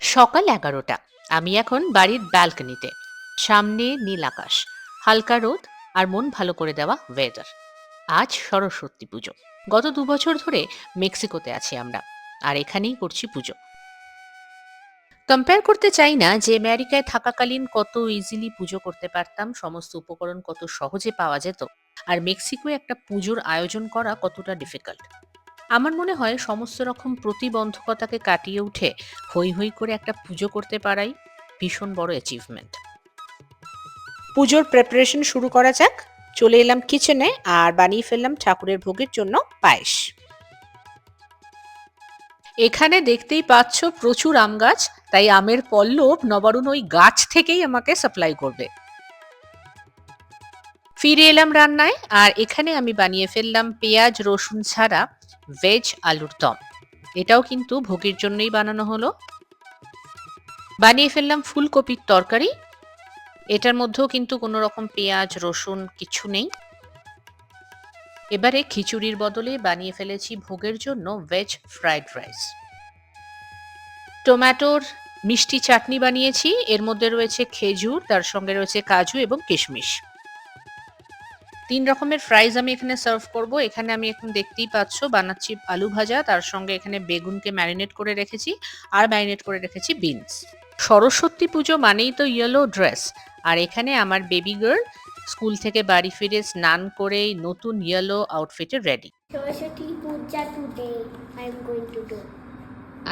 সকাল 11টা। আমি এখন বাড়ির ব্যালকনিতে। সামনে নীল আকাশ, হালকা রোদ আর মন ভালো করে দেওয়া ওয়েদার। আজ সরস্বতী পুজো। গত 2 বছর ধরে মেক্সিকোতে আছি আমরা, আর এখানেই করছি পুজো। কম্পেয়ার করতে চাই না যে আমেরিকায় থাকাকালীন কত ইজিলি পুজো করতে পারতাম, সমস্ত উপকরণ কত সহজে পাওয়া যেত, আর মেক্সিকোয় একটা পুজোর আয়োজন করা কতটা ডিফিকাল্ট। আমার মনে হয় সমস্ত রকম প্রতিবন্ধকতাকে কাটিয়ে উঠে হৈ হৈ করে একটা পুজো করতে পারাই ভীষণ বড় অ্যাচিভমেন্ট। পুজোর প্রিপারেশন শুরু করা যাক। চলে এলাম কিচেনে আর বানিয়ে ফেললাম ঠাকুরের ভোগের জন্য পায়েস। এখানে দেখতেই পাচ্ছ প্রচুর আম গাছ, তাই আমের পল্লব নবারুণ ওই গাছ থেকেই আমাকে সাপ্লাই করবে। ফিরে এলাম রান্নায়, আর এখানে আমি বানিয়ে ফেললাম পেঁয়াজ রসুন ছাড়া ভেজ আলুর দম। এটাও কিন্তু ভোগের জন্যই বানানো হলো। বানিয়ে ফেললাম ফুলকপির তরকারি। এটার মধ্যেও কিন্তু কোনো রকম পেঁয়াজ রসুন কিছু নেই। এবারে খিচুড়ির বদলে বানিয়ে ফেলেছি ভোগের জন্য ভেজ ফ্রাইড রাইস। টমেটোর মিষ্টি চাটনি বানিয়েছি, এর মধ্যে রয়েছে খেজুর, তার সঙ্গে রয়েছে কাজু এবং কিশমিশ। 3 রকমের ফ্রাইজ আমি এখানে সার্ভ করব। এখানে আমি এখন দেখতেই পাচ্ছ বানাচ্ছি আলু ভাজা, তার সঙ্গে এখানে বেগুনকে ম্যারিনেট করে রেখেছি, আর ম্যারিনেট করে রেখেছি বিনস। সরস্বতী পুজো মানেই তো ইয়েলো ড্রেস, আর এখানে আমার বেবি গার্ল স্কুল থেকে বাড়ি ফিরে স্নান করে নতুন ইয়েলো আউটফিটে ready. Saraswati Puja today I'm going to do.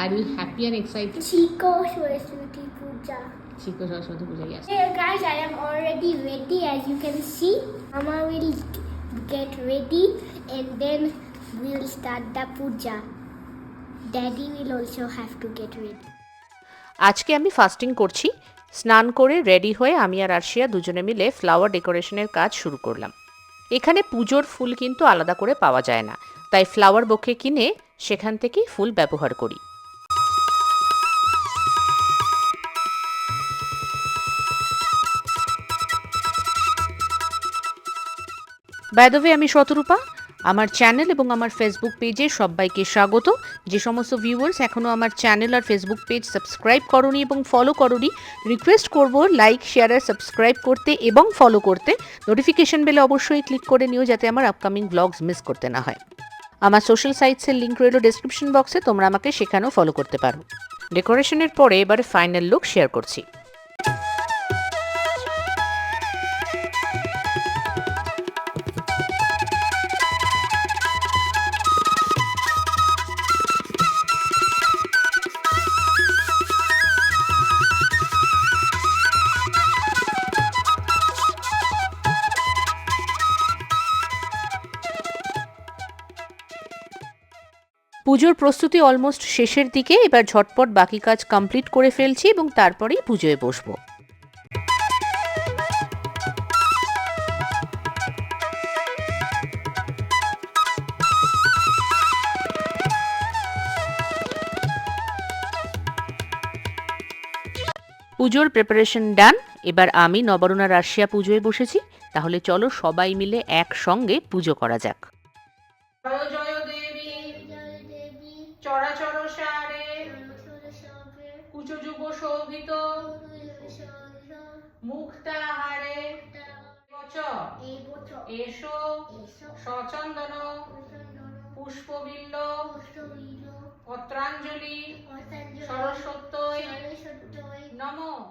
Are you happy and excited? Chico Saraswati Puja. Chico Saraswati Puja, yes. Hey guys, I am already ready as you can see. Mama will get ready and then we'll start the puja. Daddy will also have to get ready. আজকে আমি fasting করছি। স্নান করে ready হয়ে আমি আর আরশিয়া দুজনে মিলে flower ডেকোরেশনের কাজ শুরু করলাম। এখানে পুজোর ফুল কিন্তু আলাদা করে পাওয়া যায় না, তাই ফ্লাওয়ার বোকে কিনে সেখান থেকেই ফুল ব্যবহার করি। বাই দ্য ওয়ে, আমি শতরূপা। আমার চ্যানেল এবং আমার ফেসবুক পেজে সবাইকে স্বাগত। যে সমস্ত ভিউয়ার্স এখনও আমার চ্যানেল আর ফেসবুক পেজ সাবস্ক্রাইব করনি এবং ফলো করনি, রিকোয়েস্ট করব লাইক শেয়ার আর সাবস্ক্রাইব করতে এবং ফলো করতে। নোটিফিকেশন বেলে অবশ্যই ক্লিক করে নিও যাতে আমার আপকামিং ব্লগস মিস করতে না হয়। আমার সোশ্যাল সাইটসের লিঙ্ক রইল ডেসক্রিপশন বক্সে, তোমরা আমাকে সেখানেও ফলো করতে পারো। ডেকোরেশনের পরে এবারে ফাইনাল লুক শেয়ার করছি। পুজোর প্রস্তুতি অলমোস্ট শেষের দিকে। এবার ঝটপট বাকি কাজ কমপ্লিট করে ফেলছি এবং তারপরেই পুজোয় বসবো। পুজোর প্রিপারেশন ডান। এবার আমি নবরুণ আর রাশিয়া পুজোয় বসেছি। তাহলে চলো সবাই মিলে একসঙ্গে পুজো করা যাক। জয় জয় দেবী চরাচর সারে কুচ যুগ শোভিত মুক্তাহারে এসো সচন্দন পুষ্পবিল্ল পত্রাঞ্জলি সরস্বত্যই নমঃ।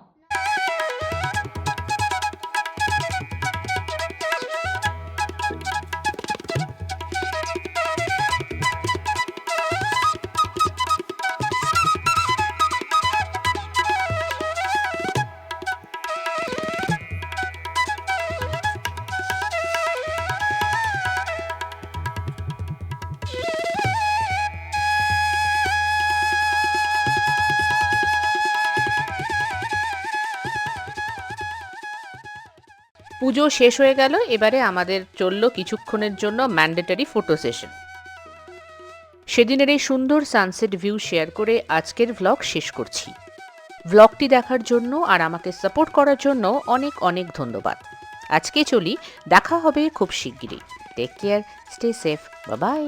পুজো শেষ হয়ে গেল। এবারে আমাদের চলল কিছুক্ষণের জন্য ম্যান্ডেটরি ফটো সেশন। সেদিনের এই সুন্দর সানসেট ভিউ শেয়ার করে আজকের ভ্লগ শেষ করছি। ভ্লগটি দেখার জন্য আর আমাকে সাপোর্ট করার জন্য অনেক অনেক ধন্যবাদ। আজকে চলি, দেখা হবে খুব শিগগিরই। Take care, stay safe, bye by.